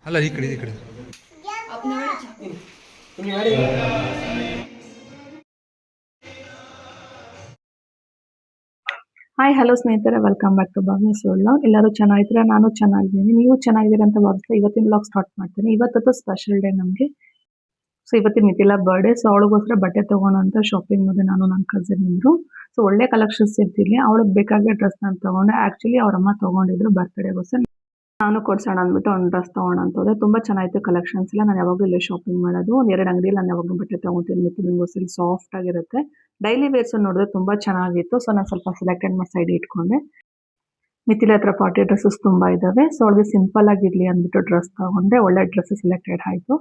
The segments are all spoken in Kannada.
ಅಲ್ಲ ಈ ಕಡೆ ಹಾಯ್ ಹಲೋ ಸ್ನೇಹಿತರೆ, ವೆಲ್ಕಮ್ ಬ್ಯಾಕ್ ಟು ಭವ್ಯಸ್ ವ್ಲಾಗ್. ಎಲ್ಲರೂ ಚೆನ್ನಾಗಿದ್ದೀರಾ? ನಾನು ಚೆನ್ನಾಗಿದ್ದೀನಿ. ನೀವು ಚೆನ್ನಾಗಿದ್ದೀರಾ ಅಂತ ಭಾವಿಸ್ತಾ ಇವತ್ತಿನ ವ್ಲಾಗ್ ಸ್ಟಾರ್ಟ್ ಮಾಡ್ತೀನಿ. ಇವತ್ತದು ಸ್ಪೆಷಲ್ ಡೇ ನಮಗೆ. ಸೊ ಇವತ್ತಿನ ಮಿಥಿಲಾ ಬರ್ಡೇ. ಸೊ ಅವಳಿಗೋಸ್ಕರ ಬಟ್ಟೆ ತಗೋಣ ಅಂತ ಶಾಪಿಂಗ್ ಹೋದೆ ನಾನು, ನನ್ನ ಕಸಿನ್ ಇದ್ರು. ಸೊ ಒಳ್ಳೆ ಕಲೆಕ್ಷನ್ಸ್ ಇರ್ತಿರ್ಲಿ, ಅವಳಿಗೆ ಬೇಕಾಗಿರೋ ಡ್ರೆಸ್ ನಾನು ತಗೊಂಡೆ. ಆಕ್ಚುಲಿ ಅವ್ರ ಅಮ್ಮ ತಗೊಂಡಿದ್ರು ಬರ್ತ್ಡೇಗೋಸ್ಕರ, ನಾನು ಕೊಡ್ಸೋಣ ಅಂದ್ಬಿಟ್ಟು ಒಂದು ಡ್ರೆಸ್ ತೊಗೊಂಡು ಅಂತೋದೆ. ತುಂಬ ಚೆನ್ನಾಗಿತ್ತು ಕಲೆಕ್ಷನ್ಸ್ ಎಲ್ಲ. ನಾನು ಯಾವಾಗಲೂ ಇಲ್ಲೇ ಶಾಪಿಂಗ್ ಮಾಡೋದು. ಒಂದು ಎರಡು ಅಂಗಡಿಯಲ್ಲಿ ನಾನು ಯಾವಾಗಲೂ ಬಟ್ಟೆ ತೊಗೊತೀನಿ. ಮಿಥಿಲಿಗೋಸ್ಕರ ಸಾಫ್ಟ್ ಆಗಿರುತ್ತೆ. ಡೈಲಿ ವೇರ್ಸ್ ನೋಡಿದ್ರೆ ತುಂಬ ಚೆನ್ನಾಗಿತ್ತು. ಸೊ ನಾನು ಸ್ವಲ್ಪ ಸೆಲೆಕ್ಟೆಡ್ ಮಾಡಿ ಸೈಡ್ ಇಟ್ಕೊಂಡೆ. ಮಿಥಿಲಿ ಹತ್ರ ಪಾರ್ಟಿ ಡ್ರೆಸ್ಸಸ್ ತುಂಬ ಇದ್ದಾವೆ. ಸೊ ಅವಳಿಗೆ ಸಿಂಪಲ್ ಆಗಿರಲಿ ಅಂದ್ಬಿಟ್ಟು ಡ್ರೆಸ್ ತಗೊಂಡೆ. ಒಳ್ಳೆ ಡ್ರೆಸ್ ಸೆಲೆಕ್ಟೆಡ್ ಆಯಿತು.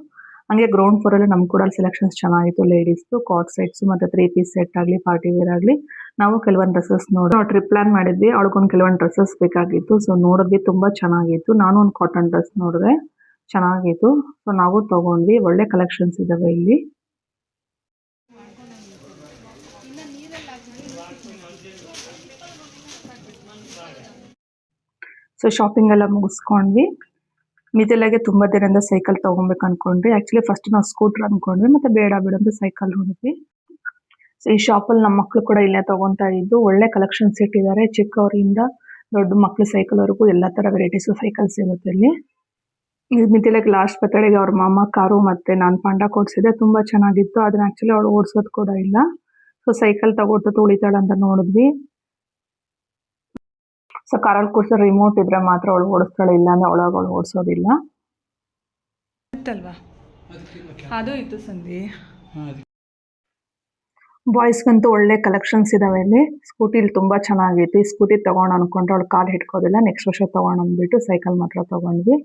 ಹಂಗೆ ಗ್ರೌಂಡ್ ಫ್ಲೋರ್ ಅಲ್ಲಿ ನಮ್ ಕೂಡ ಸೆಲೆಕ್ಷನ್ಸ್ ಚೆನ್ನಾಗಿತ್ತು. ಲೇಡೀಸ್ದು ಕಾರ್ಡ್ ಸೆಟ್ಸ್ ಮತ್ತೆ 3 ಪೀಸ್ ಸೆಟ್ ಆಗಲಿ, ಪಾರ್ಟಿ ವೇರ್ ಆಗಲಿ. ನಾವು ಕೆಲವೊಂದು ಡ್ರೆಸ್ಸಸ್ ನಾವು ಟ್ರಿಪ್ ಪ್ಲಾನ್ ಮಾಡಿದ್ವಿ. ಅವಳಿಗೊಂದು ಕೆಲವೊಂದು ಡ್ರೆಸ್ಸಸ್ ಬೇಕಾಗಿತ್ತು. ಸೊ ನೋಡಿದ್ವಿ, ತುಂಬಾ ಚೆನ್ನಾಗಿತ್ತು. ನಾನು ಒಂದು ಕಾಟನ್ ಡ್ರೆಸ್ ನೋಡಿದೆ, ಚೆನ್ನಾಗಿತ್ತು. ಸೊ ನಾವು ತಗೊಂಡ್ವಿ. ಒಳ್ಳೆ ಕಲೆಕ್ಷನ್ಸ್ ಇದಾವೆ ಇಲ್ಲಿ. ಸೊ ಶಾಪಿಂಗ್ ಎಲ್ಲ ಮುಗಿಸ್ಕೊಂಡ್ವಿ. ಮಿಥಿಲಾಗೆ ತುಂಬಾ ದಿನದಿಂದ ಸೈಕಲ್ ತಗೊಬೇಕು ಅನ್ಕೊಂಡ್ವಿ. ಆಕ್ಚುಲಿ ಫಸ್ಟ್ ನಾವು ಸ್ಕೂಟರ್ ಅನ್ಕೊಂಡ್ವಿ, ಮತ್ತೆ ಬೇಡ ಅಂತ ಸೈಕಲ್ ನೋಡಿದ್ವಿ. ಸೊ ಈ ಶಾಪಲ್ಲಿ ನಮ್ಮ ಮಕ್ಕಳು ಕೂಡ ಇಲ್ಲೇ ತಗೊಂತಾ ಇದ್ದು. ಒಳ್ಳೆ ಕಲೆಕ್ಷನ್ಸ್ ಇಟ್ಟಿದ್ದಾರೆ. ಚಿಕ್ಕವರಿಂದ ದೊಡ್ಡ ಮಕ್ಳು ಸೈಕಲ್ ವರೆಗೂ ಎಲ್ಲಾ ತರ ವೆರೈಟೀಸ್ ಸೈಕಲ್ಸ್ ಇರುತ್ತೆ ಇಲ್ಲಿ. ಮಿಥಿಲಾಗೆ ಲಾಸ್ಟ್ ಬರ್ತಡೆಗೆ ಅವ್ರ ಮಾಮ ಕಾರು ಮತ್ತೆ ನಾನು ಪಾಂಡ ಕೊಡ್ಸಿದೆ. ತುಂಬಾ ಚೆನ್ನಾಗಿತ್ತು. ಅದನ್ನ ಆಕ್ಚುಲಿ ಅವಳು ಓಡಿಸೋದು ಕೂಡ ಇಲ್ಲ. ಸೊ ಸೈಕಲ್ ತಗೊಟ್ಟು ತುಳಿತಾಳ ಅಂತ ನೋಡಿದ್ವಿ. ಸೊ ಕಾರಲ್ಲಿ ಕೂರ್ಸೋ ರಿಮೋಟ್ ಇದ್ರೆ ಮಾತ್ರ ಅವಳು ಓಡಿಸ್ತಾಳೆ, ಇಲ್ಲ ಅಂದ್ರೆ ಅವಳು ಓಡಿಸೋದಿಲ್ಲ. ಅದು ಇತ್ತು ಸಂಧಿ. ಬಾಯ್ಸ್ಗಂತೂ ಒಳ್ಳೆ ಕಲೆಕ್ಷನ್ಸ್ ಇದಾವೆ ಇಲ್ಲಿ. ಸ್ಕೂಟಿಲಿ ತುಂಬಾ ಚೆನ್ನಾಗಿತ್ತು. ಈ ಸ್ಕೂಟಿ ತಗೋಣ ಅನ್ಕೊಂಡ್ರೆ ಅವಳು ಕಾರ್ ಹಿಡ್ಕೋದಿಲ್ಲ. ನೆಕ್ಸ್ಟ್ ವರ್ಷ ತಗೋಣ ಅಂದ್ಬಿಟ್ಟು ಸೈಕಲ್ ಮಾತ್ರ ತಗೊಂಡ್ವಿ.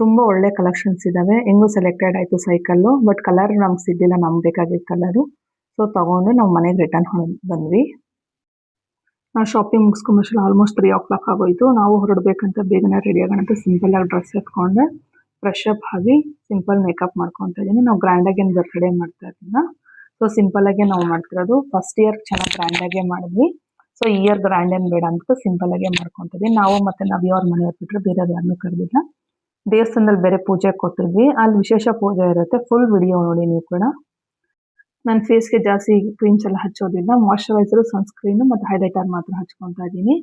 ತುಂಬಾ ಒಳ್ಳೆ ಕಲೆಕ್ಷನ್ಸ್ ಇದಾವೆ. ಹೆಂಗೂ ಸೆಲೆಕ್ಟೆಡ್ ಆಯ್ತು ಸೈಕಲ್ಲು. ಬಟ್ ಕಲರ್ ನಮ್ಗೆ ಸಿಗ್ಲಿಲ್ಲ, ನಮ್ಗೆ ಬೇಕಾಗಿದ್ದ ಕಲರು. ಸೊ ತಗೊಂಡು ನಾವು ಮನೆಗೆ ರಿಟರ್ನ್ ಬಂದ್ವಿ. ನಾವು ಶಾಪಿಂಗ್ ಮುಗಿಸ್ಕೊಂಬಷ್ಟು ಆಲ್ಮೋಸ್ಟ್ 3 o'clock ಆಗೋಯ್ತು. ನಾವು ಹೊರಡ್ಬೇಕಂತ ಬೇಗನೆ ರೆಡಿ ಆಗೋಣ ಅಂತ ಸಿಂಪಲ್ ಆಗಿ ಡ್ರೆಸ್ ಎತ್ಕೊಂಡೆ. ಫ್ರೆಶ್ ಅಪ್ ಆಗಿ ಸಿಂಪಲ್ ಮೇಕಪ್ ಮಾಡ್ಕೊತಾ ಇದ್ದೀನಿ. ನಾವು ಗ್ರ್ಯಾಂಡ್ ಆಗಿ ಏನು ಬರ್ತ್ಡೇ ಮಾಡ್ತಾ ಇದ್ದೀನ. ಸೊ ಸಿಂಪಲ್ ಆಗೇ ನಾವು ಮಾಡ್ತಿರೋದು. ಫಸ್ಟ್ ಇಯರ್ ಚೆನ್ನಾಗಿ ಗ್ರ್ಯಾಂಡ್ ಆಗೇ ಮಾಡಿದ್ವಿ. ಸೊ ಈ ಇಯರ್ ಗ್ರ್ಯಾಂಡ್ ಏನ್ ಬೇಡ ಅಂತ ಸಿಂಪಲ್ ಆಗೇ ಮಾಡ್ಕೊಂತ ಇದೀನಿ. ನಾವು ಮತ್ತೆ ನವ್ಯ ಅವ್ರ ಮನೆಯವ್ರು ಬಿಟ್ರೆ ಬೇರೆ ಯಾರನ್ನೂ ಕರೆದಿಲ್ಲ. ದೇವಸ್ಥಾನದಲ್ಲಿ ಬೇರೆ ಪೂಜೆ ಕೊಟ್ಟಿದ್ವಿ. ಅಲ್ಲಿ ವಿಶೇಷ ಪೂಜೆ ಇರುತ್ತೆ. ಫುಲ್ ವಿಡಿಯೋ ನೋಡಿ ನೀವು ಕೂಡ. ನನ್ನ ಫೇಸ್ಗೆ ಜಾಸ್ತಿ ಕ್ರೀಮ್ಸ್ ಎಲ್ಲ ಹಚ್ಚೋದಿಲ್ಲ. ಮಾಯಶ್ಚರೈಸರ್, ಸನ್ಸ್ಕ್ರೀನ್ ಮತ್ತೆ ಹೈಲೈಟರ್ ಮಾತ್ರ ಹಚ್ಕೊತಾ ಇದ್ದೀನಿ.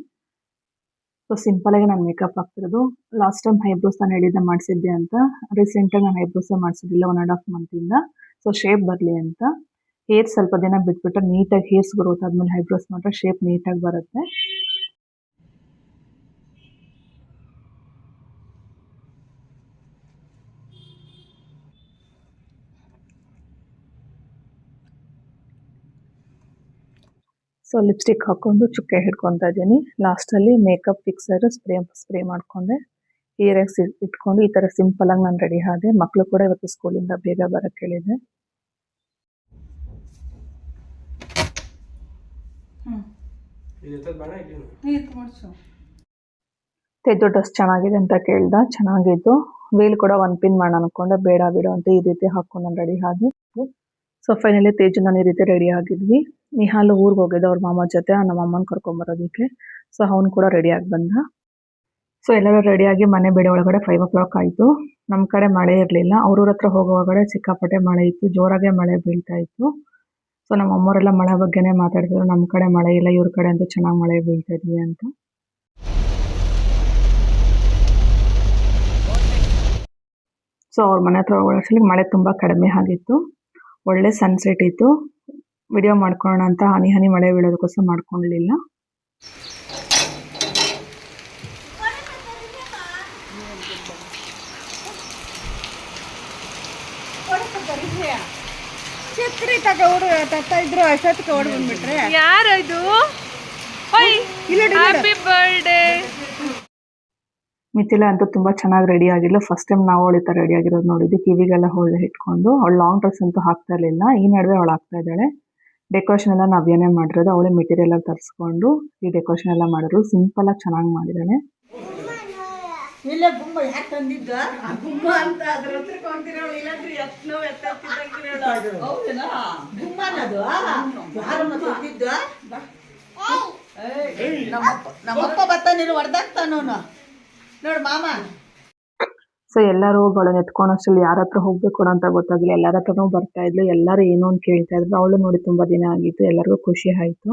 ಸೊ ಸಿಂಪಲ್ ಆಗಿ ನಾನು ಮೇಕಪ್ ಆಗ್ತಿರೋದು. ಲಾಸ್ಟ್ ಟೈಮ್ ಐಬ್ರೋಸ್ ನಾನು ಹೇಳಿದ್ದೆ ಮಾಡಿಸಿದ್ದೆ ಅಂತ. ರೀಸೆಂಟ್ ಆಗಿ ನಾನು ಐಬ್ರೋಸ್ ಮಾಡಿಸಿದ್ದಿಲ್ಲ 1.5 month ಇಂದ. ಸೊ ಶೇಪ್ ಬರಲಿ ಅಂತ. ಹೇರ್ ಸ್ವಲ್ಪ ದಿನ ಬಿಟ್ಬಿಟ್ಟು ನೀಟಾಗಿ ಹೇರ್ಸ್ ಗ್ರೋತ್ ಆದ್ಮೇಲೆ ಐಬ್ರೋಸ್ ಮಾತ್ರ ಶೇಪ್ ನೀಟಾಗಿ ಬರುತ್ತೆ. ಸೊ ಲಿಪ್ಸ್ಟಿಕ್ ಹಾಕೊಂಡು ಚುಕ್ಕೆ ಹಿಡ್ಕೊತಾ ಇದ್ದೀನಿ. ಲಾಸ್ಟಲ್ಲಿ ಮೇಕಪ್ ಫಿಕ್ಸರ್ ಸ್ಪ್ರೇ ಮಾಡ್ಕೊಂಡೆ. ಹೇರಾಗಿ ಇಟ್ಕೊಂಡು ಈ ಥರ ಸಿಂಪಲ್ ಆಗಿ ನಾನು ರೆಡಿ ಆದೆ. ಮಕ್ಕಳು ಕೂಡ ಇವತ್ತು ಸ್ಕೂಲಿಂದ ಬೇಗ ಬರಕ್ಕೆ ಹೇಳಿದೆ. ತೆಜು ಡ್ರೆಸ್ ಚೆನ್ನಾಗಿದೆ ಅಂತ ಕೇಳ್ದ. ಚೆನ್ನಾಗಿತ್ತು. ವೇಲ್ ಕೂಡ 1 pin ಮಾಡೋಣ ಅನ್ಕೊಂಡೆ, ಬೇಡ ಬಿಡು ಅಂತ ಈ ರೀತಿ ಹಾಕೊಂಡು ನಾನು ರೆಡಿ ಆದೆ. ಸೊ ಫೈನಲಿ ತೇಜು ನಾನು ಈ ರೀತಿ ರೆಡಿ ಆಗಿದ್ವಿ. ನಿಹಾಲ್ ಊರಿಗೆ ಹೋಗಿದ್ದ ಅವ್ರ ಮಾಮ ಜೊತೆ, ನಮ್ಮ ಅಮ್ಮನ ಕರ್ಕೊಂಬರೋದಕ್ಕೆ. ಸೊ ಅವನು ಕೂಡ ರೆಡಿ ಆಗಿ ಬಂದ. ಸೊ ಎಲ್ಲರೂ ರೆಡಿಯಾಗಿ ಮನೆ ಬೇಡ ಒಳಗಡೆ 5 o'clock ಆಯಿತು. ನಮ್ಮ ಕಡೆ ಮಳೆ ಇರಲಿಲ್ಲ. ಅವ್ರೂರ ಹತ್ರ ಹೋಗುವಾಗಡೆ ಸಿಕ್ಕಾಪಟ್ಟೆ ಮಳೆ ಇತ್ತು. ಜೋರಾಗೆ ಮಳೆ ಬೀಳ್ತಾ ಇತ್ತು. ಸೊ ನಮ್ಮ ಅಮ್ಮವರೆಲ್ಲ ಮಳೆ ಬಗ್ಗೆನೇ ಮಾತಾಡ್ತಿದ್ರು. ನಮ್ಮ ಕಡೆ ಮಳೆ ಇಲ್ಲ, ಇವ್ರ ಕಡೆ ಅಂತೂ ಚೆನ್ನಾಗಿ ಮಳೆ ಬೀಳ್ತಾ ಇದೆಯಾ ಅಂತ. ಸೊ ಅವ್ರ ಮನೆ ಹತ್ರ ಹೋಗೋಷ್ಟರಲ್ಲಿ ಮಳೆ ತುಂಬಾ ಕಡಿಮೆ ಆಗಿತ್ತು. ಒಳ್ಳೆ ಸನ್ಸೆಟ್ ಇತ್ತು. ವಿಡಿಯೋ ಮಾಡ್ಕೊಳ್ಳೋಣ ಅಂತ ಹನಿ ಹನಿ ಮಳೆ ಬೀಳೋದಕ್ಕೋಸ್ಕರ ಮಾಡ್ಕೊಳ್ಳಲಿಲ್ಲ. ಯಾರು ಇದು? Happy birthday. ಮಿಥಿಲಾ ಅಂತೂ ತುಂಬಾ ಚೆನ್ನಾಗಿ ರೆಡಿ ಆಗಿಲ್ಲ. ಫಸ್ಟ್ ಟೈಮ್ ನಾವು ಅವಳ ತರ ರೆಡಿ ಆಗಿರೋದು ನೋಡಿದ್ವಿ. ಕಿವಿಗೆಲ್ಲ ಹೊಳ್ಳೆ ಇಟ್ಕೊಂಡು. ಅವಳು ಲಾಂಗ್ ಡ್ರೆಸ್ ಅಂತೂ ಹಾಕ್ತಾ ಇರಲಿಲ್ಲ. ಈ ನಡುವೆ ಅವಳು ಹಾಕ್ತಾ ಇದ್ದಾಳೆ. ಡೆಕೋರೇಷನ್ ಎಲ್ಲ ನಾವೇನೇ ಮಾಡಿರೋದು. ಅವಳೇ ಮೆಟೀರಿಯಲ್ ಎಲ್ಲ ತರಿಸ್ಕೊಂಡು ಈ ಡೆಕೋರೇಷನ್ ಎಲ್ಲ ಮಾಡಿದ್ರು. ಸಿಂಪಲ್ ಆಗಿ ಚೆನ್ನಾಗಿ ಮಾಡಿದ್ದಾಳೆ. ನಮ್ಮಪ್ಪ ಬರ್ತಾನಿರು ಹೊಡೆದಾಗ್ತಾನು ನೋಡು ಮಾಮ. ಸೊ ಎಲ್ಲರೂ ಅವಳನ್ನ ಎತ್ಕೊಳೋಷ್ಟರಲ್ಲಿ ಯಾರ ಹತ್ರ ಹೋಗ್ಬೇಕು ಕೂಡ ಅಂತ ಗೊತ್ತಾಗಿಲ್ಲ. ಎಲ್ಲರ ಹತ್ರನೂ ಬರ್ತಾ ಇದ್ಲು. ಎಲ್ಲರೂ ಏನೋ ಅಂತ ಕೇಳ್ತಾ ಇದ್ರು. ಅವಳು ನೋಡಿ ತುಂಬಾ ದಿನ ಆಗಿತ್ತು. ಎಲ್ಲರಿಗೂ ಖುಷಿ ಆಯ್ತು.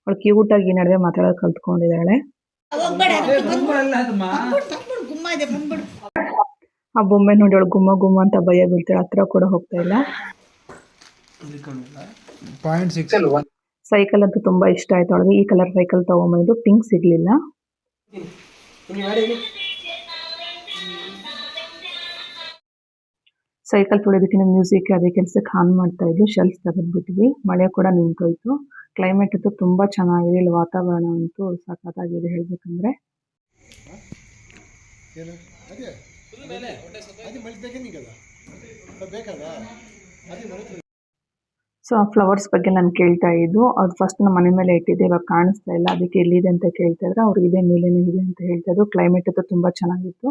ಅವಳು ಕ್ಯೂಟ್ ಆಗಿ ಈ ನಡುವೆ ಮಾತಾಡೋದು ಕಲ್ತ್ಕೊಂಡಿದ್ದಾಳೆ. ಆ ಬೊಮ್ಮೆ ನೋಡಿ ಅವಳು ಗುಮ್ಮ ಗುಮ್ಮ ಅಂತ ಭಯ ಬೀಳ್ತಾಳೆ. ಹತ್ರ ಕೂಡ ಹೋಗ್ತಾ ಇಲ್ಲ. ಸೈಕಲ್ ಅಂತೂ ತುಂಬಾ ಇಷ್ಟ ಆಯ್ತು ಅವಳಿಗೆ. ಈ ಕಲರ್ ಸೈಕಲ್ ತಗೊಂಬಂದು ಪಿಂಕ್ ಸಿಗ್ಲಿಲ್ಲ. ಸೈಕಲ್ ತೊಳೆದಕ್ಕಿಂತ ಮ್ಯೂಸಿಕ್ ಅದೇ ಕೆಲಸಕ್ಕೆ ಆನ್ ಮಾಡ್ತಾ ಇದ್ವಿ. ಶೆಲ್ಫ್ ತೆಗೆದ್ಬಿಟ್ವಿ. ಮಳೆ ಕೂಡ ನಿಂತೋಯ್ತು. ಕ್ಲೈಮೇಟ್ ಅಂತೂ ತುಂಬಾ ಚೆನ್ನಾಗಿದೆ. ಇಲ್ಲಿ ವಾತಾವರಣ ಅಂತೂ ಸಖತ್ತಾಗಿದೆ ಹೇಳ್ಬೇಕಂದ್ರೆ. ಸೊ ಆ ಫ್ಲವರ್ಸ್ ಬಗ್ಗೆ ನಾನು ಕೇಳ್ತಾ ಇದ್ದು. ಅದು ಫಸ್ಟ್ ನಮ್ಮ ಮನೆ ಮೇಲೆ ಇಟ್ಟಿದ್ದೆ, ಇವಾಗ ಕಾಣಿಸ್ತಾ ಇಲ್ಲ. ಅದಕ್ಕೆ ಎಲ್ಲಿದೆ ಅಂತ ಕೇಳ್ತಾ ಇದ್ರೆ ಅವ್ರು ಇದೆ ಮೇಲೇನೆ ಇದೆ ಅಂತ ಹೇಳ್ತಾ ಇದ್ರು. ಕ್ಲೈಮೇಟ್ ಅಂತೂ ತುಂಬಾ ಚೆನ್ನಾಗಿತ್ತು.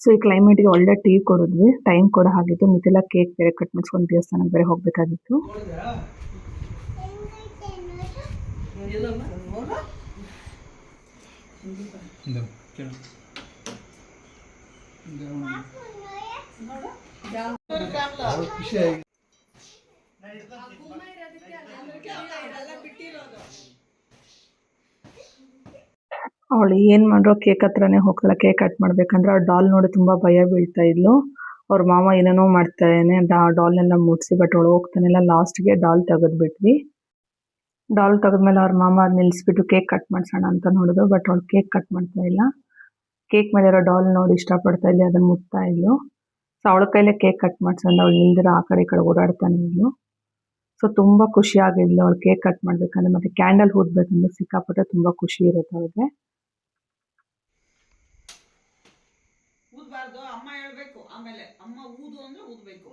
ಸೊ ಈ ಕ್ಲೈಮೇಟ್ಗೆ ಒಳ್ಳೆ ಟೀ ಕೊಡಿದ್ವಿ. ಟೈಮ್ ಕೂಡ ಆಗಿತ್ತು. ಮಿಥಿಲಾ ಕೇಕ್ ಬೇರೆ ಕಟ್ ಮಾಡಿಸ್ಕೊಂಡು ದೇವಸ್ಥಾನಕ್ಕೆ ಬೇರೆ ಹೋಗ್ಬೇಕಾಗಿತ್ತು. ಅವಳು ಏನ್ ಮಾಡ್ರೋ ಕೇಕ್ ಹತ್ರನೇ ಹೋಗಲ್ಲ. ಕೇಕ್ ಕಟ್ ಮಾಡ್ಬೇಕಂದ್ರೆ ಅವ್ಳು ಡಾಲ್ ನೋಡಿ ತುಂಬಾ ಭಯ ಬೀಳ್ತಾ ಇದ್ಲು. ಅವ್ರ ಮಾಮ ಏನೇನೋ ಮಾಡ್ತಾನೆ ಡಾಲ್ನೆಲ್ಲ ಮುಟ್ಸಿ. ಬಟ್ ಅವಳು ಹೋಗ್ತಾನೆಲ್ಲ. ಲಾಸ್ಟ್ಗೆ ಡಾಲ್ ತೆಗೆದ್ಬಿಟ್ವಿ. ಡಾಲ್ ತೆಗೆದ್ಮೇಲೆ ಅವ್ರ ಮಾಮ ಅದ್ ನಿಲ್ಸ್ಬಿಟ್ಟು ಕೇಕ್ ಕಟ್ ಮಾಡ್ಸೋಣ ಅಂತ ನೋಡಿದ್ರು. ಬಟ್ ಅವಳು ಕೇಕ್ ಕಟ್ ಮಾಡ್ತಾ ಇಲ್ಲ. ಕೇಕ್ ಮೇಲೆ ಇರೋ ಡಾಲ್ ನೋಡಿ ಇಷ್ಟಪಡ್ತಾ ಇದ್ಲಿ, ಅದನ್ನ ಮುಟ್ತಾ ಇದ್ಲು. ಸೊ ಅವಳ ಕೈಲೇ ಕೇಕ್ ಕಟ್ ಮಾಡ್ಸಂದ್ರೆ ಅವಳು ನಿಲ್ದಿರ ಆ ಕಡೆ ಈ ಕಡೆ ಓಡಾಡ್ತಾನೆ ಇದ್ಲು. ಸೊ ತುಂಬಾ ಖುಷಿ ಆಗಿದ್ಲು ಅವಳು ಕೇಕ್ ಕಟ್ ಮಾಡ್ಬೇಕಂದ್ರೆ. ಮತ್ತೆ ಕ್ಯಾಂಡಲ್ ಊದ್ಬೇಕಂದ್ರೆ ಸಿಕ್ಕಾಪಟ್ಟೆ ತುಂಬಾ ಖುಷಿ ಇರುತ್ತೆ ಅವ್ರಿಗೆ. ಅಮ್ಮ ಹೇಳ್ಬೇಕು, ಆಮೇಲೆ ಅಮ್ಮ ಊದು ಅಂದ್ರೆ ಊದ್ಬೇಕು.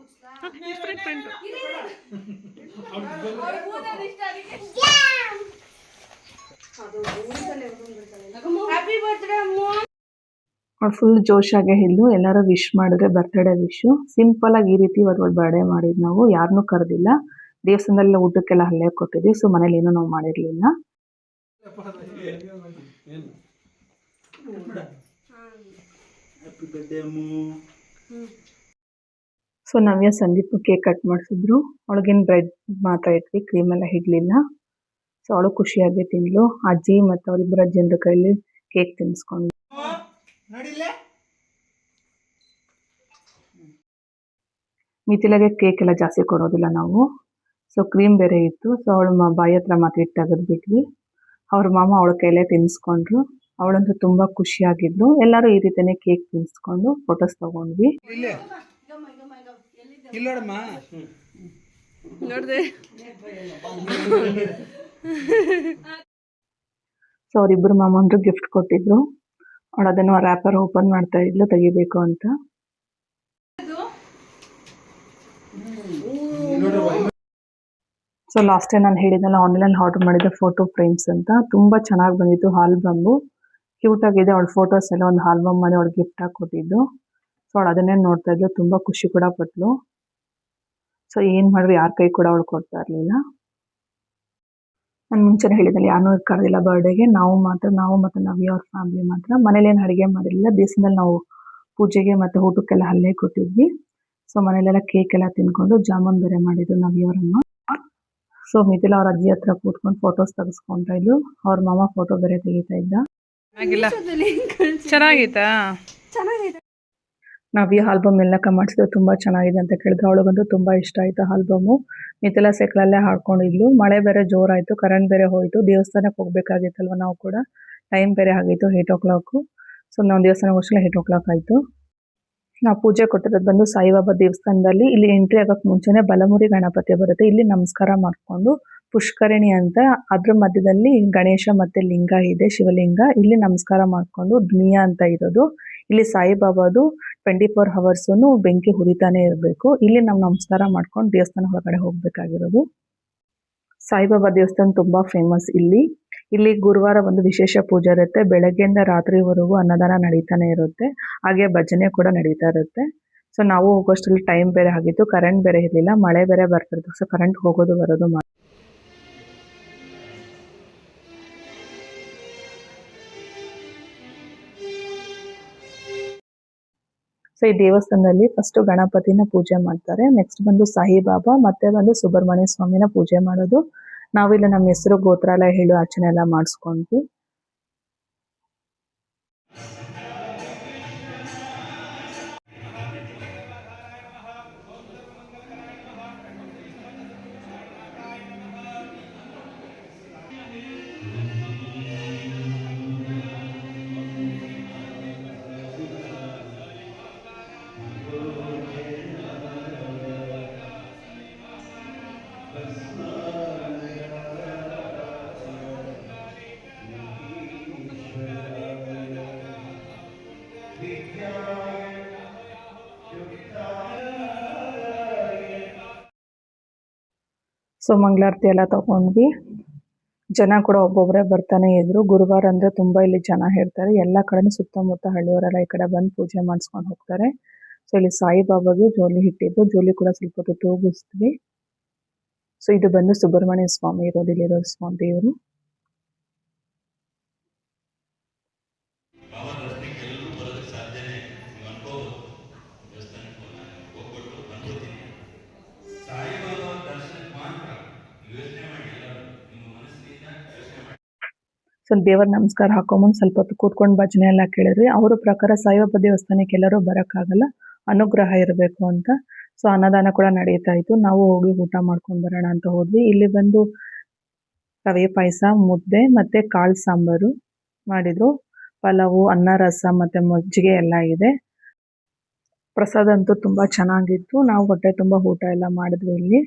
ಅವಳು ಫುಲ್ ಜೋಶಾಗೆ ಇದ್ಲು. ಎಲ್ಲರೂ ವಿಶ್ ಮಾಡಿದ್ರೆ ಬರ್ತ್ಡೇ ವಿಶ್. ಸಿಂಪಲ್ ಆಗಿ ಈ ರೀತಿ ಇವತ್ತು ಅವಳು ಬರ್ಡೇ ಮಾಡಿದ್ ನಾವು. ಯಾರನ್ನೂ ಕರೆದಿಲ್ಲ. ದೇವಸ್ಥಾನದಲ್ಲ ಊಟಕ್ಕೆಲ್ಲ ಹಲ್ಲೆ ಕೊಟ್ಟಿದ್ವಿ. ಸೊ ಮನೇಲಿ ಏನೂ ನಾವು ಮಾಡಿರ್ಲಿಲ್ಲ. ಸೊ ನವ್ಯ ಸಂದೀಪ್ ಕೇಕ್ ಕಟ್ ಮಾಡಿಸಿದ್ರು. ಅವಳಿಗೇನು ಬ್ರೆಡ್ ಮಾತ್ರ ಇಟ್ವಿ, ಕ್ರೀಮ್ ಎಲ್ಲ ಇಡ್ಲಿಲ್ಲ. ಸೊ ಅವಳು ಖುಷಿಯಾಗಿ ತಿಂದ್ಲು. ಅಜ್ಜಿ ಮತ್ತು ಅವರಿಬ್ಬರ ಜನರ ಕೈಲಿ ಕೇಕ್ ತಿನ್ಸ್ಕೊಂಡು. ಮಿಥಿಲಾಗೆ ಕೇಕ್ ಎಲ್ಲ ಜಾಸ್ತಿ ಕೊಡೋದಿಲ್ಲ ನಾವು. ಸೊ ಕ್ರೀಮ್ ಬೇರೆ ಇತ್ತು. ಸೊ ಅವಳು ಬಾಯಿ ಹತ್ರ ಮಾತ್ರ ಇಟ್ಟು ತೆಗೆದ್ಬಿಟ್ವಿ. ಅವ್ರ ಮಾಮ ಅವಳ ಕೈಲೇ ತಿನ್ಸ್ಕೊಂಡ್ರು. ಅವಳಂತೂ ತುಂಬಾ ಖುಷಿಯಾಗಿದ್ಲು. ಎಲ್ಲರೂ ಈ ರೀತಿನೇ ಕೇಕ್ ತಿನ್ಸ್ಕೊಂಡು ಫೋಟೋಸ್ ತಗೊಂಡ್ವಿ. ಸೊ ಅವರಿಬ್ಬರು ಮಾಮಂದ್ರು ಗಿಫ್ಟ್ ಕೊಟ್ಟಿದ್ರು. ಅವಳು ಅದನ್ನು ರ್ಯಾಪರ್ ಓಪನ್ ಮಾಡ್ತಾ ಇದ್ಲು ತೆಗಿಬೇಕು ಅಂತ. ಸೊ ಲಾಸ್ಟ್ ಟೈಮ್ ನಾನು ಹೇಳಿದ್ನಲ್ಲ ಆನ್ಲೈನ್ ಆರ್ಡರ್ ಮಾಡಿದ್ದೆ ಫೋಟೋ ಫ್ರೇಮ್ಸ್ ಅಂತ. ತುಂಬಾ ಚೆನ್ನಾಗಿ ಬಂದಿತ್ತು. ಆಲ್ಬಮ್ಮು ಕ್ಯೂಟ್ ಆಗಿದೆ. ಅವಳ ಫೋಟೋಸ್ ಎಲ್ಲ ಒಂದು ಆಲ್ಬಮ್ ಮಾಡಿ ಅವಳು ಗಿಫ್ಟ್ ಆಗಿ ಕೊಟ್ಟಿದ್ದು. ಸೊ ಅವಳು ಅದನ್ನೇ ನೋಡ್ತಾ ಇದ್ಲು. ತುಂಬಾ ಖುಷಿ ಕೂಡ ಪಟ್ಲು. ಸೊ ಏನ್ ಮಾಡಿದ್ರು ಯಾರ ಕೈ ಕೂಡ ಅವಳು ಕೊಡ್ತಾ ಇರ್ಲಿಲ್ಲ. ನಾನು ಮುಂಚೆನೇ ಹೇಳಿದ್ನಲ್ಲ ಯಾರನ್ನೂ ಕರೆದಿಲ್ಲ ಬರ್ಡೇಗೆ. ನಾವು ಮತ್ತು ನವ್ಯ ಅವ್ರ ಫ್ಯಾಮಿಲಿ ಮಾತ್ರ. ಮನೇಲಿ ಏನು ಅಡುಗೆ ಮಾಡಿರಲಿಲ್ಲ. ದೇವಸ್ಥಾನದಲ್ಲಿ ನಾವು ಪೂಜೆಗೆ ಮತ್ತು ಊಟಕ್ಕೆಲ್ಲ ಹಲ್ಲೆ ಕೊಟ್ಟಿದ್ವಿ. ಸೊ ಮನೇಲೆಲ್ಲ ಕೇಕ್ ಎಲ್ಲ ತಿನ್ಕೊಂಡು ಜಾಮೂನ್ ಬೇರೆ ಮಾಡಿದ್ರು ನವ್ಯವರಮ್ಮ. ಸೊ ಮಿಥಿಲಾ ಅವ್ರ ಅಜ್ಜಿ ಹತ್ರ ಕೂತ್ಕೊಂಡು ಫೋಟೋಸ್ ತೆಗೆಸ್ಕೊಂತಾ ಇದ್ಲು. ಅವ್ರ ಮಾಮ ಫೋಟೋ ಬೇರೆ ತೆಗಿತಾ ಇದ್ದ. ಚೆನ್ನಾಗಿತ್ತಾ? ನವ್ಯ ಆಲ್ಬಮ್ ಎಲ್ಲ ಮಾಡಿಸಿದ್ರು. ತುಂಬಾ ಚೆನ್ನಾಗಿದೆ ಅಂತ ಕೇಳಿದ್ರು. ಅವಳಿಗಂತೂ ತುಂಬಾ ಇಷ್ಟ ಆಯ್ತು ಆಲ್ಬಮು. ಮಿಥಿಲಾ ಸೈಕಲಲ್ಲೇ ಹಾಡ್ಕೊಂಡಿದ್ಲು. ಮಳೆ ಬೇರೆ ಜೋರಾಯ್ತು. ಕರೆಂಟ್ ಬೇರೆ ಹೋಯ್ತು. ದೇವಸ್ಥಾನಕ್ಕೆ ಹೋಗ್ಬೇಕಾಗಿತ್ತಲ್ವ ನಾವು ಕೂಡ. ಟೈಮ್ ಬೇರೆ ಆಗಿತ್ತು 8 o'clock. ಸೊ ನಾವು ದೇವಸ್ಥಾನಕ್ಕೆ ಹೋಗಲ್ಲ 8 o'clock ಆಯ್ತು. ನಾವು ಪೂಜೆ ಕೊಟ್ಟಿರೋದು ಬಂದು ಸಾಯಿಬಾಬಾ ದೇವಸ್ಥಾನದಲ್ಲಿ. ಇಲ್ಲಿ ಎಂಟ್ರಿ ಆಗಕ್ಕೆ ಮುಂಚೆನೆ ಬಲಮುರಿ ಗಣಪತಿ ಬರುತ್ತೆ. ಇಲ್ಲಿ ನಮಸ್ಕಾರ ಮಾಡಿಕೊಂಡು ಪುಷ್ಕರಣಿ ಅಂತ ಅದ್ರ ಮಧ್ಯದಲ್ಲಿ ಗಣೇಶ ಮತ್ತೆ ಲಿಂಗ ಇದೆ, ಶಿವಲಿಂಗ. ಇಲ್ಲಿ ನಮಸ್ಕಾರ ಮಾಡಿಕೊಂಡು ಧ್ಮಿಯ ಅಂತ ಇರೋದು. ಇಲ್ಲಿ ಸಾಯಿಬಾಬಾದು 24 hours ಬೆಂಕಿ ಹುರಿತಾನೆ ಇರಬೇಕು. ಇಲ್ಲಿ ನಾವು ನಮಸ್ಕಾರ ಮಾಡ್ಕೊಂಡು ದೇವಸ್ಥಾನ ಹೊರಗಡೆ ಹೋಗ್ಬೇಕಾಗಿರೋದು. ಸಾಯಿಬಾಬಾ ದೇವಸ್ಥಾನ ತುಂಬಾ ಫೇಮಸ್ ಇಲ್ಲಿ ಗುರುವಾರ ಒಂದು ವಿಶೇಷ ಪೂಜೆ ಇರುತ್ತೆ. ಬೆಳಗ್ಗೆಯಿಂದ ರಾತ್ರಿವರೆಗೂ ಅನ್ನದಾನ ನಡೀತಾನೆ ಇರುತ್ತೆ. ಹಾಗೆ ಭಜನೆ ಕೂಡ ನಡೀತಾ ಇರುತ್ತೆ. ಸೊ ನಾವು ಹೋಗೋಷ್ಟರಲ್ಲಿ ಟೈಮ್ ಬೇರೆ ಆಗಿತ್ತು. ಕರೆಂಟ್ ಬೇರೆ ಇರಲಿಲ್ಲ. ಮಳೆ ಬೇರೆ ಬರ್ತಿತ್ತು. ಸೊ ಕರೆಂಟ್ ಹೋಗೋದು ಬರೋದು ಸೊ ಈ ದೇವಸ್ಥಾನದಲ್ಲಿ ಫಸ್ಟ್ ಗಣಪತಿನ ಪೂಜೆ ಮಾಡ್ತಾರೆ, ನೆಕ್ಸ್ಟ್ ಬಂದು ಸಾಯಿಬಾಬಾ, ಮತ್ತೆ ಬಂದು ಸುಬ್ರಹ್ಮಣ್ಯ ಸ್ವಾಮಿನ ಪೂಜೆ ಮಾಡೋದು. ನಾವಿಲ್ಲಿ ನಮ್ಮ ಹೆಸರು ಗೋತ್ರ ಎಲ್ಲ ಹೇಳು ಅರ್ಚನೆ ಎಲ್ಲ ಮಾಡಿಸ್ಕೊಂಡ್ವಿ. ಸೊ ಮಂಗಳಾರತಿ ಎಲ್ಲ ತಗೊಂಡ್ವಿ. ಜನ ಕೂಡ ಒಬ್ಬೊಬ್ಬರೇ ಬರ್ತಾನೆ ಇದ್ರು. ಗುರುವಾರ ಅಂದ್ರೆ ತುಂಬಾ ಇಲ್ಲಿ ಜನ ಇರ್ತಾರೆ. ಎಲ್ಲ ಕಡೆನೂ ಸುತ್ತಮುತ್ತ ಹಳ್ಳಿಯವರೆಲ್ಲ ಈ ಕಡೆ ಬಂದು ಪೂಜೆ ಮಾಡಿಸ್ಕೊಂಡು ಹೋಗ್ತಾರೆ. ಸೊ ಇಲ್ಲಿ ಸಾಯಿಬಾಬಾಗೆ ಜೋಲಿ ಇಟ್ಟಿದ್ದು, ಜೋಲಿ ಕೂಡ ಸ್ವಲ್ಪ ಹೊತ್ತು ತೂಗಿಸ್ತೀವಿ. ಸೊ ಇದು ಬಂದು ಸುಬ್ರಹ್ಮಣ್ಯ ಸ್ವಾಮಿ ಇರೋದು, ಇಲ್ಲಿರೋ ಸ್ವಾಮಿ ದೇವರು. ಸೊ ದೇವರ ನಮಸ್ಕಾರ ಹಾಕೊಂಬಂದು ಸ್ವಲ್ಪ ಹೊತ್ತು ಕೂತ್ಕೊಂಡು ಭಜನೆ ಎಲ್ಲ ಕೇಳಿದ್ವಿ. ಅವರ ಪ್ರಕಾರ ಸಾಯಿಬಾಬಾ ದೇವಸ್ಥಾನಕ್ಕೆ ಎಲ್ಲರೂ ಬರೋಕ್ಕಾಗಲ್ಲ, ಅನುಗ್ರಹ ಇರಬೇಕು ಅಂತ. ಸೊ ಅನ್ನದಾನ ಕೂಡ ನಡೀತಾ ಇತ್ತು. ನಾವು ಹೋಗಿ ಊಟ ಮಾಡ್ಕೊಂಡು ಬರೋಣ ಅಂತ ಹೋದ್ವಿ. ಇಲ್ಲಿ ಬಂದು ರವೆ ಪಾಯಸ, ಮುದ್ದೆ ಮತ್ತೆ ಕಾಳು ಸಾಂಬಾರು ಮಾಡಿದ್ರು. ಪಲಾವು, ಅನ್ನ, ರಸ ಮತ್ತೆ ಮಜ್ಜಿಗೆ ಎಲ್ಲ ಇದೆ. ಪ್ರಸಾದ ಅಂತೂ ತುಂಬಾ ಚೆನ್ನಾಗಿತ್ತು. ನಾವು ಹೊಟ್ಟೆ ತುಂಬಾ ಊಟ ಎಲ್ಲ ಮಾಡಿದ್ವಿ. ಇಲ್ಲಿ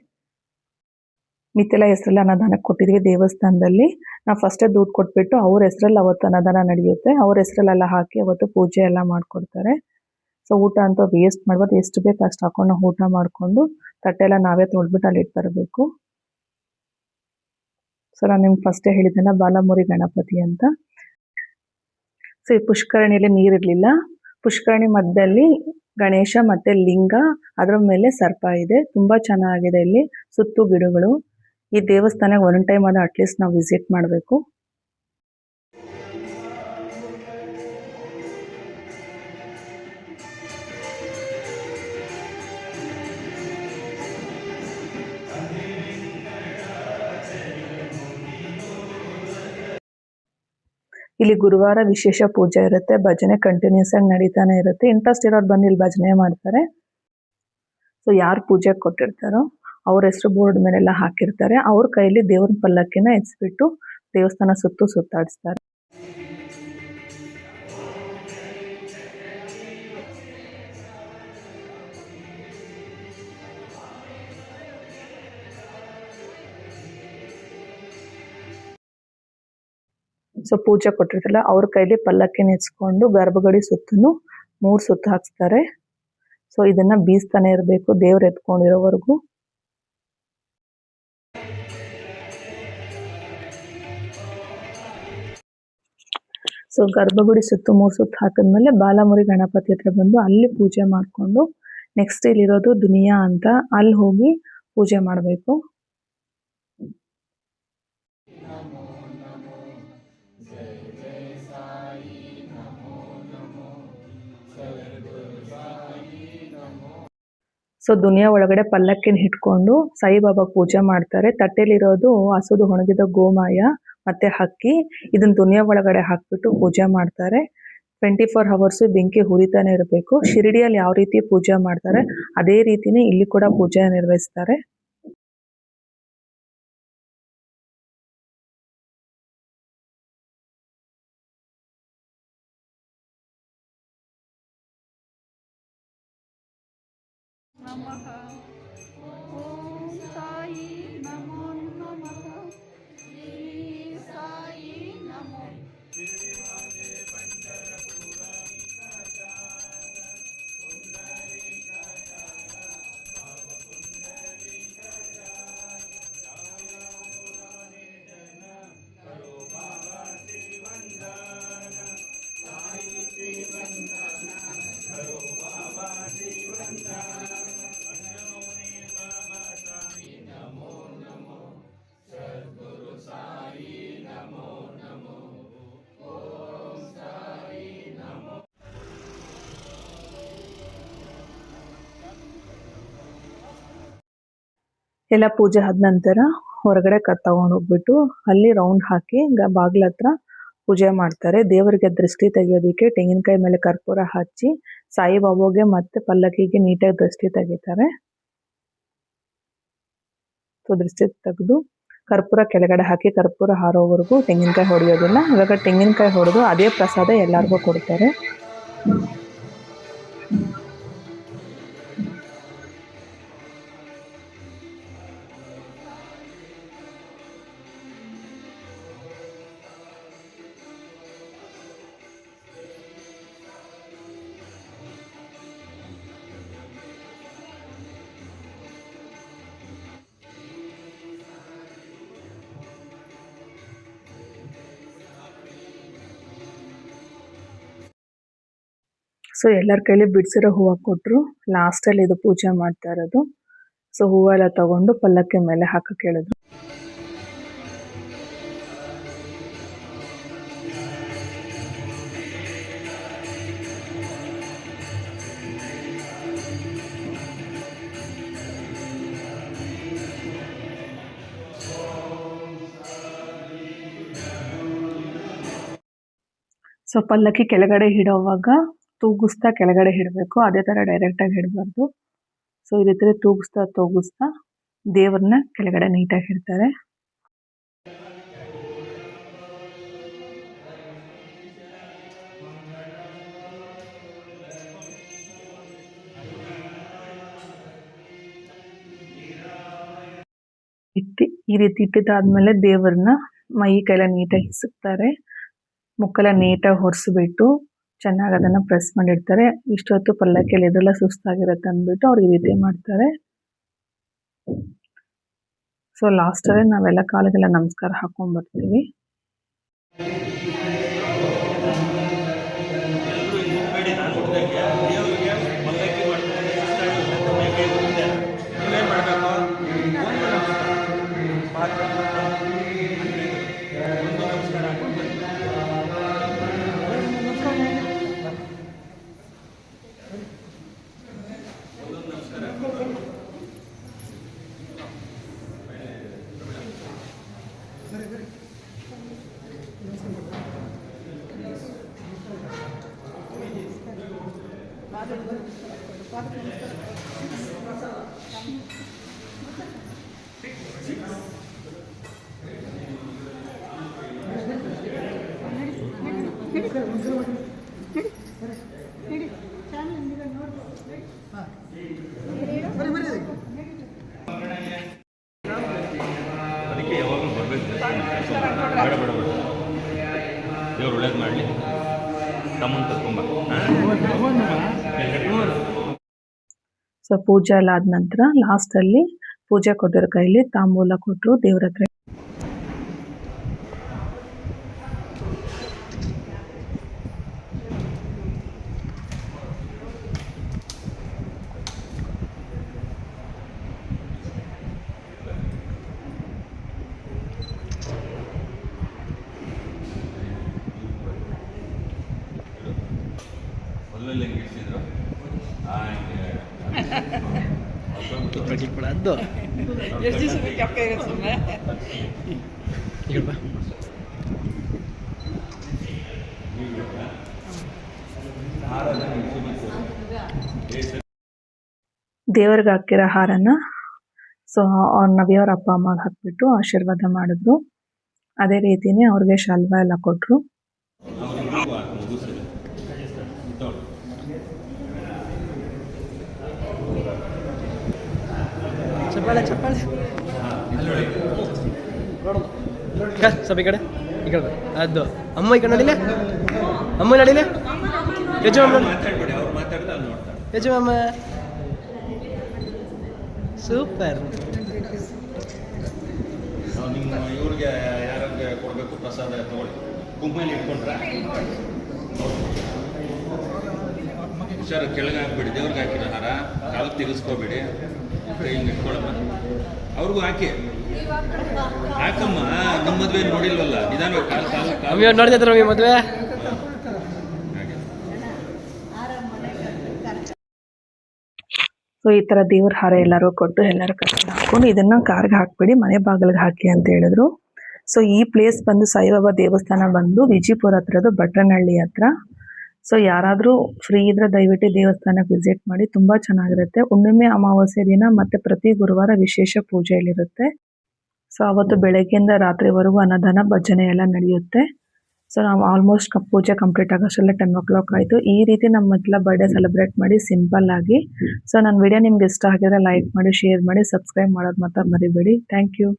ಮಿಥಿಲ ಹೆಸರಲ್ಲಿ ಅನ್ನದಾನಕ್ಕೆ ಕೊಟ್ಟಿದ್ವಿ ದೇವಸ್ಥಾನದಲ್ಲಿ. ನಾವು ಫಸ್ಟೇ ದುಡ್ಡು ಕೊಟ್ಬಿಟ್ಟು ಅವ್ರ ಹೆಸರಲ್ಲಿ ಅವತ್ತು ಅನ್ನದಾನ ನಡೆಯುತ್ತೆ. ಅವ್ರ ಹೆಸರಲ್ಲೆಲ್ಲ ಹಾಕಿ ಅವತ್ತು ಪೂಜೆ ಎಲ್ಲ ಮಾಡ್ಕೊಡ್ತಾರೆ. ಸೊ ಊಟ ಅಂತೂ ವೇಸ್ಟ್ ಮಾಡ್ಬಾರ್ದು, ಎಷ್ಟು ಬೇಕು ಅಷ್ಟು ಹಾಕೊಂಡು ನಾವು ಊಟ ಮಾಡಿಕೊಂಡು ತಟ್ಟೆಲ್ಲ ನಾವೇ ತೊಳ್ಬಿಟ್ಟು ಅಲ್ಲಿ ಇಟ್ಟು ಬರಬೇಕು. ಸೊ ನಾನು ನಿಮ್ಗೆ ಫಸ್ಟೇ ಹೇಳಿದ್ದೆನ ಬಾಲಮುರಿ ಗಣಪತಿ ಅಂತ. ಸೊ ಈ ಪುಷ್ಕರಣಿಯಲ್ಲಿ ನೀರಿರಲಿಲ್ಲ. ಪುಷ್ಕರಣಿ ಮಧ್ಯದಲ್ಲಿ ಗಣೇಶ ಮತ್ತೆ ಲಿಂಗ, ಅದರ ಮೇಲೆ ಸರ್ಪ ಇದೆ. ತುಂಬಾ ಚೆನ್ನಾಗಿದೆ. ಇಲ್ಲಿ ಸುತ್ತು ಗಿಡಗಳು. ಈ ದೇವಸ್ಥಾನಕ್ಕೆ ಒನ್ ಟೈಮ್ ಆದ ಅಟ್ಲೀಸ್ಟ್ ನಾವು ವಿಸಿಟ್ ಮಾಡಬೇಕು. ಇಲ್ಲಿ ಗುರುವಾರ ವಿಶೇಷ ಪೂಜೆ ಇರುತ್ತೆ, ಭಜನೆ ಕಂಟಿನ್ಯೂಸ್ ಆಗಿ ನಡೀತಾನೆ ಇರುತ್ತೆ. ಇಂಟ್ರೆಸ್ಟ್ ಇರೋರು ಬಂದು ಇಲ್ಲಿ ಭಜನೆ ಮಾಡ್ತಾರೆ. ಸೊ ಯಾರು ಪೂಜೆ ಕೊಟ್ಟಿರ್ತಾರೋ ಅವ್ರ ಹೆಸರು ಬೋರ್ಡ್ ಮೇಲೆಲ್ಲ ಹಾಕಿರ್ತಾರೆ. ಅವ್ರ ಕೈಲಿ ದೇವ್ರ ಪಲ್ಲಕ್ಕಿನ ಎತ್ಸ್ಬಿಟ್ಟು ದೇವಸ್ಥಾನ ಸುತ್ತಾಡಿಸ್ತಾರೆ. ಸೊ ಪೂಜೆ ಕೊಟ್ಟಿರ್ತಾರಲ್ಲ ಅವ್ರ ಕೈಲಿ ಪಲ್ಲಕ್ಕಿನ ಎತ್ಸ್ಕೊಂಡು ಗರ್ಭಗಡಿ ಸುತ್ತನು 3 ಸುತ್ತು ಹಾಕ್ಸ್ತಾರೆ. ಸೊ ಇದನ್ನ ಬೀಸ್ತಾನೆ ಇರಬೇಕು ದೇವ್ರು ಎತ್ಕೊಂಡಿರೋವರೆಗೂ. ಸೊ ಗರ್ಭಗುಡಿ ಸುತ್ತು 3 ಸುತ್ತು ಹಾಕಿದ್ಮೇಲೆ ಬಾಲಮುರಿ ಗಣಪತಿ ಹತ್ರ ಬಂದು ಅಲ್ಲಿ ಪೂಜೆ ಮಾಡಿಕೊಂಡು ನೆಕ್ಸ್ಟ್ ಇಲ್ಲಿರೋದು ದುನಿಯಾ ಅಂತ, ಅಲ್ಲಿ ಹೋಗಿ ಪೂಜೆ ಮಾಡಬೇಕು. ಸೊ ದುನಿಯಾ ಒಳಗಡೆ ಪಲ್ಲಕ್ಕಿನ ಇಟ್ಕೊಂಡು ಸಾಯಿಬಾಬಾ ಪೂಜೆ ಮಾಡ್ತಾರೆ. ತಟ್ಟೆಲಿರೋದು ಹಸುದು ಒಣಗಿದ ಗೋಮಯ ಮತ್ತೆ ಹಕ್ಕಿ. ಇದನ್ನ ದುನಿಯಾ ಒಳಗಡೆ ಹಾಕ್ಬಿಟ್ಟು ಪೂಜೆ ಮಾಡ್ತಾರೆ. 24 hours ಬೆಂಕಿ ಹುರಿತಾನೆ ಇರಬೇಕು. ಶಿರಡಿಯಲ್ಲಿ ಯಾವ ರೀತಿ ಪೂಜೆ ಮಾಡ್ತಾರೆ ಅದೇ ರೀತಿನೇ ಇಲ್ಲಿ ಕೂಡ ಪೂಜೆ ನಿರ್ವಹಿಸ್ತಾರೆ. ನಮಃ ಓಂ ಸಾಯಿ ನಮೋ ನಮಃ ಶ್ರೀ ಸಾಯಿ ನಮೋ. ಎಲ್ಲ ಪೂಜೆ ಆದ ನಂತರ ಹೊರಗಡೆ ತಗೊಂಡೋಗ್ಬಿಟ್ಟು ಅಲ್ಲಿ ರೌಂಡ್ ಹಾಕಿ ಬಾಗ್ಲ ಹತ್ರ ಪೂಜೆ ಮಾಡ್ತಾರೆ. ದೇವರಿಗೆ ದೃಷ್ಟಿ ತೆಗೆಯೋದಕ್ಕೆ ತೆಂಗಿನಕಾಯಿ ಮೇಲೆ ಕರ್ಪೂರ ಹಚ್ಚಿ ಸಾಯಿಬಾಬಾಗೆ ಮತ್ತೆ ಪಲ್ಲಕ್ಕಿಗೆ ನೀಟಾಗಿ ದೃಷ್ಟಿ ತೆಗಿತಾರೆ. ಸೊ ದೃಷ್ಟಿ ತೆಗೆದು ಕರ್ಪೂರ ಕೆಳಗಡೆ ಹಾಕಿ ಕರ್ಪೂರ ಹಾರೋವರೆಗೂ ತೆಂಗಿನಕಾಯಿ ಹೊಡೆಯೋದಿಲ್ಲ. ಇವಾಗ ತೆಂಗಿನಕಾಯಿ ಹೊಡೆದು ಅದೇ ಪ್ರಸಾದ ಎಲ್ಲರಿಗೂ ಕೊಡ್ತಾರೆ. ಸೊ ಎಲ್ಲರ ಕೈಲಿ ಬಿಡಿಸಿರೋ ಹೂವು ಕೊಟ್ಟರು. ಲಾಸ್ಟಲ್ಲಿ ಇದು ಪೂಜೆ ಮಾಡ್ತಾ ಇರೋದು. ಸೊ ಹೂವೆಲ್ಲ ತಗೊಂಡು ಪಲ್ಲಕ್ಕಿ ಮೇಲೆ ಹಾಕಕ್ಕೆ ಹೇಳಿದ್ರು. ಸೊ ಪಲ್ಲಕ್ಕಿ ಕೆಳಗಡೆ ಇಡೋವಾಗ ತೂಗಿಸ್ತಾ ಕೆಳಗಡೆ ಇಡಬೇಕು. ಅದೇ ಥರ ಡೈರೆಕ್ಟಾಗಿ ಇಡಬಾರ್ದು. ಸೊ ಈ ರೀತಿ ತೂಗಿಸ್ತಾ ದೇವ್ರನ್ನ ಕೆಳಗಡೆ ನೀಟಾಗಿ ಇಡ್ತಾರೆ. ಈ ರೀತಿ ಇಟ್ಟಿದ್ದಾದ್ಮೇಲೆ ದೇವ್ರನ್ನ ಮೈ ಕೈಲ ನೀಟಾಗಿ ಹಿಸುಕ್ತಾರೆ. ಮುಕ್ಕೆಲ್ಲ ನೀಟಾಗಿ ಹೊರಿಸ್ಬಿಟ್ಟು ಚೆನ್ನಾಗಿ ಅದನ್ನು ಪ್ರೆಸ್ ಮಾಡಿರ್ತಾರೆ. ಇಷ್ಟೊತ್ತು ಪಲ್ಲಕ್ಕಿಯಲ್ಲಿ ಇದೆಲ್ಲ ಸುಸ್ತಾಗಿರುತ್ತೆ ಅಂದ್ಬಿಟ್ಟು ಅವ್ರು ಈ ರೀತಿ ಮಾಡ್ತಾರೆ. ಸೊ ಲಾಸ್ಟಲ್ಲಿ ನಾವೆಲ್ಲ ಕಾಲಿಗೆಲ್ಲ ನಮಸ್ಕಾರ ಹಾಕೊಂಡ್ಬರ್ತೀವಿ. ಅದಕ್ಕೆ ಯಾವಾಗಲೂ ಬರಬೇಕು. ದೇವ್ರು ಒಳ್ಳೇದು ಮಾಡಲಿ. ತಮ್ಮನ್ನು ತಗೊಂಬ. ಸೊ ಪೂಜೆ ಎಲ್ಲ ಆದ ನಂತರ ಲಾಸ್ಟಲ್ಲಿ ಪೂಜೆ ಕೊಟ್ಟಿರೋ ಕೈಲಿ ತಾಂಬೂಲ ಕೊಟ್ಟರು ದೇವ್ರ ಹತ್ರ. ಮೊದಲಲ್ಲಿ ಹೆಂಗೆ ಇಡ್ಸಿದ್ರು ಎಷ್ಟು ದಿವಸ ಕೆಪ್ಪ ಇರುತ್ತೆ ಸುಮ್ಮನೆ. ದೇವ್ರಿಗೆ ಹಾಕಿರೋ ಹಾರನ ಸೊ ಅವ್ರ ನವಿಯವ್ರ ಅಪ್ಪ ಅಮ್ಮಗೆ ಹಾಕ್ಬಿಟ್ಟು ಆಶೀರ್ವಾದ ಮಾಡಿದ್ರು. ಅದೇ ರೀತಿನೇ ಅವ್ರಿಗೆ ಶಾಲ್ವಾ ಎಲ್ಲ ಕೊಟ್ಟರು. ಚಪ್ಪಾಳೆ ಸಭೆ ಕಡೆ ಈ ಕಡೆ ಅದು ಅಮ್ಮ ಈ ಕಡೆ ನಡಿಲೆ ಅಮ್ಮ ನಡಿಲೆ ಯಜಮಾನ ಯಜಮಾಮ ಸೂಪರ್. ನಿಮ್ಮ ಇವ್ರಿಗೆ ಯಾರಿಗೆ ಕೊಡಬೇಕು ಪ್ರಸಾದ ತಗೊಳ್ಳಿ. ಗುಂಪಲ್ಲಿ ಇಟ್ಕೊಂಡ್ರೆ ಹುಷಾರು ಕೆಳಗೆ ಹಾಕ್ಬೇಡಿ. ದೇವ್ರಿಗೆ ಹಾಕಿರೋ ಹಾರ ಕಾಲಕ್ಕೆ ತೆಗೆಸ್ಕೋಬೇಡಿ. ಹಿಂಗೆ ಇಟ್ಕೊಳ್ಳಮ್ಮ. ಅವ್ರಿಗೂ ಹಾಕಿ ಹಾಕಮ್ಮ. ನಮ್ಮ ಮದುವೆ ನೋಡಿಲ್ವಲ್ಲ, ನಿಧಾನವಾಗಿ ಕಾಲು ನೋಡ್ತಿದ್ರ ಮದುವೆ. ಸೊ ಈ ಥರ ದೇವ್ರ ಹಾರ ಎಲ್ಲರೂ ಕೊಟ್ಟು ಎಲ್ಲರೂ ಕರ್ಕೊಂಡು ಇಟ್ಕೊಂಡು ಇದನ್ನು ಕಾರ್ಗೆ ಹಾಕ್ಬಿಡಿ, ಮನೆ ಬಾಗಿಲಿಗೆ ಹಾಕಿ ಅಂತ ಹೇಳಿದ್ರು. ಸೊ ಈ ಪ್ಲೇಸ್ ಬಂದು ಸಾಯಿಬಾಬಾ ದೇವಸ್ಥಾನ ಬಂದು ವಿಜಿಪುರ ಹತ್ರದ್ದು, ಭಟ್ರನಹಳ್ಳಿ ಹತ್ರ. ಸೊ ಯಾರಾದರೂ ಫ್ರೀ ಇದ್ರೆ ದಯವಿಟ್ಟು ದೇವಸ್ಥಾನಕ್ಕೆ ವಿಸಿಟ್ ಮಾಡಿ, ತುಂಬ ಚೆನ್ನಾಗಿರುತ್ತೆ. ಹುಣ್ಣಿಮೆ ಅಮಾವಾಸ್ಯೆ ದಿನ ಮತ್ತು ಪ್ರತಿ ಗುರುವಾರ ವಿಶೇಷ ಪೂಜೆಯಲ್ಲಿರುತ್ತೆ. ಸೊ ಅವತ್ತು ಬೆಳಗ್ಗೆಯಿಂದ ರಾತ್ರಿವರೆಗೂ ಅನ್ನದಾನ ಭಜನೆ ಎಲ್ಲ ನಡೆಯುತ್ತೆ. ಸೊ ನಾವು ಆಲ್ಮೋಸ್ಟ್ ಪೂಜೆ ಕಂಪ್ಲೀಟ್ ಆಗೋಷ್ಟರಲ್ಲೇ 10 o'clock ಆಯಿತು. ಈ ರೀತಿ ನಮ್ಮ ಮೊದಲ ಬರ್ಡೇ ಸೆಲೆಬ್ರೇಟ್ ಮಾಡಿ ಸಿಂಪಲ್ ಆಗಿ. ಸೊ ನನ್ನ ವಿಡಿಯೋ ನಿಮ್ಗೆ ಇಷ್ಟ ಆಗಿದ್ರೆ ಲೈಕ್ ಮಾಡಿ, ಶೇರ್ ಮಾಡಿ, ಸಬ್ಸ್ಕ್ರೈಬ್ ಮಾಡೋದು ಮಾತ್ರ ಮರಿಬೇಡಿ. Thank you.